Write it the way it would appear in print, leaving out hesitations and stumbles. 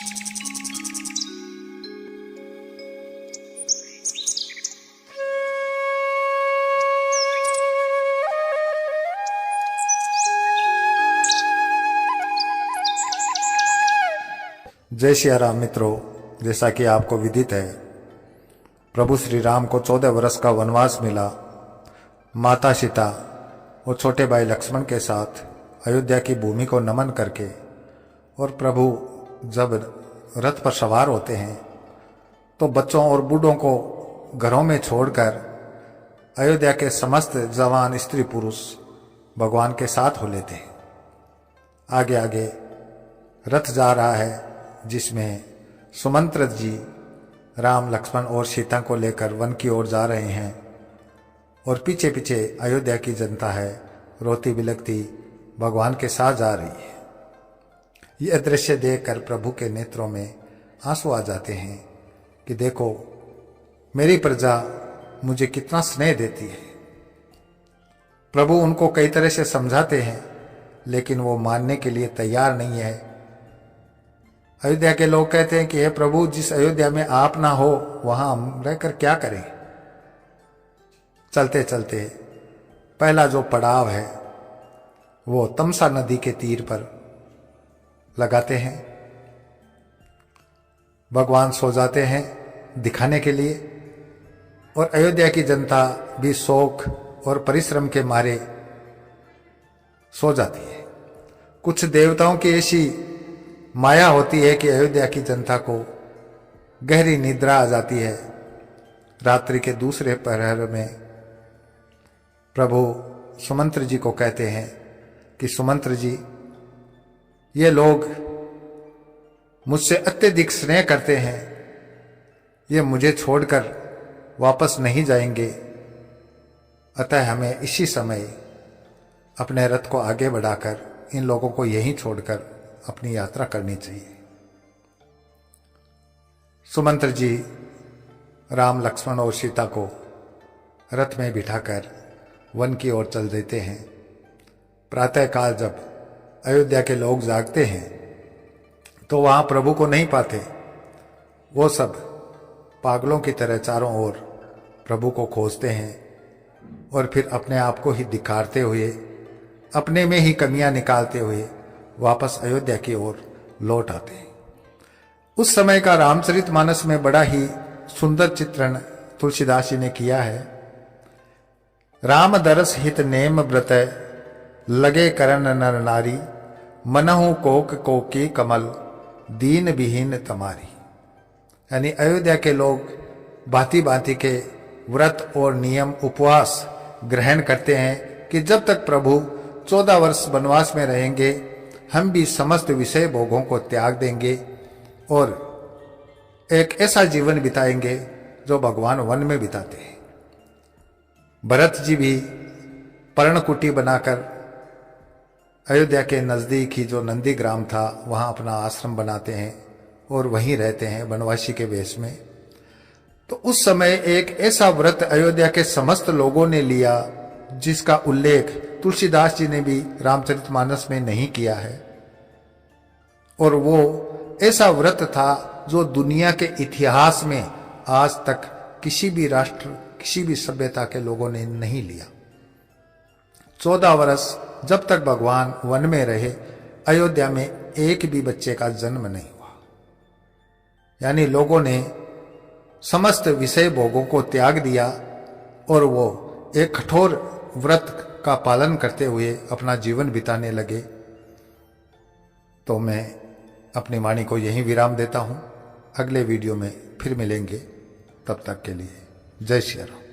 जय श्री राम मित्रों, जैसा कि आपको विदित है, प्रभु श्री राम को 14 वर्ष का वनवास मिला। माता सीता और छोटे भाई लक्ष्मण के साथ अयोध्या की भूमि को नमन करके और प्रभु जब रथ पर सवार होते हैं तो बच्चों और बूढ़ों को घरों में छोड़कर अयोध्या के समस्त जवान स्त्री पुरुष भगवान के साथ हो लेते हैं। आगे आगे रथ जा रहा है जिसमें सुमंत्र जी राम लक्ष्मण और सीता को लेकर वन की ओर जा रहे हैं और पीछे पीछे अयोध्या की जनता है रोती बिलखती भगवान के साथ जा रही है। यह दृश्य देखकर प्रभु के नेत्रों में आंसू आ जाते हैं कि देखो मेरी प्रजा मुझे कितना स्नेह देती है। प्रभु उनको कई तरह से समझाते हैं लेकिन वो मानने के लिए तैयार नहीं है। अयोध्या के लोग कहते हैं कि हे प्रभु, जिस अयोध्या में आप ना हो वहां हम रहकर क्या करें। चलते चलते पहला जो पड़ाव है वो तमसा नदी के तीर पर लगाते हैं। भगवान सो जाते हैं दिखाने के लिए और अयोध्या की जनता भी शोक और परिश्रम के मारे सो जाती है। कुछ देवताओं की ऐसी माया होती है कि अयोध्या की जनता को गहरी निद्रा आ जाती है। रात्रि के दूसरे प्रहर में प्रभु सुमंत्र जी को कहते हैं कि सुमंत्र जी, ये लोग मुझसे अत्यधिक स्नेह करते हैं, ये मुझे छोड़कर वापस नहीं जाएंगे, अतः हमें इसी समय अपने रथ को आगे बढ़ाकर इन लोगों को यहीं छोड़कर अपनी यात्रा करनी चाहिए। सुमंत्र जी राम लक्ष्मण और सीता को रथ में बिठाकर वन की ओर चल देते हैं। प्रातःकाल जब अयोध्या के लोग जागते हैं तो वहां प्रभु को नहीं पाते। वो सब पागलों की तरह चारों ओर प्रभु को खोजते हैं और फिर अपने आप को ही धिक्कारते हुए, अपने में ही कमियां निकालते हुए वापस अयोध्या की ओर लौट आते हैं। उस समय का रामचरितमानस में बड़ा ही सुंदर चित्रण तुलसीदास जी ने किया है। राम दरस हित नेम व्रत लगे करन नर नारी, मनहु कोक कोकी कमल दीन विहीन तमारी। यानी अयोध्या के लोग भांति भांति के व्रत और नियम उपवास ग्रहण करते हैं कि जब तक प्रभु 14 वर्ष वनवास में रहेंगे हम भी समस्त विषय भोगों को त्याग देंगे और एक ऐसा जीवन बिताएंगे जो भगवान वन में बिताते हैं। भरत जी भी पर्णकुटी बनाकर अयोध्या के नजदीक ही जो नंदी ग्राम था वहां अपना आश्रम बनाते हैं और वहीं रहते हैं वनवासी के वेश में। तो उस समय एक ऐसा व्रत अयोध्या के समस्त लोगों ने लिया जिसका उल्लेख तुलसीदास जी ने भी रामचरितमानस में नहीं किया है। और वो ऐसा व्रत था जो दुनिया के इतिहास में आज तक किसी भी राष्ट्र, किसी भी सभ्यता के लोगों ने नहीं लिया। 14 वर्ष जब तक भगवान वन में रहे अयोध्या में एक भी बच्चे का जन्म नहीं हुआ। यानी लोगों ने समस्त विषय भोगों को त्याग दिया और वो एक कठोर व्रत का पालन करते हुए अपना जीवन बिताने लगे। तो मैं अपनी वाणी को यहीं विराम देता हूं। अगले वीडियो में फिर मिलेंगे, तब तक के लिए जय श्री राम।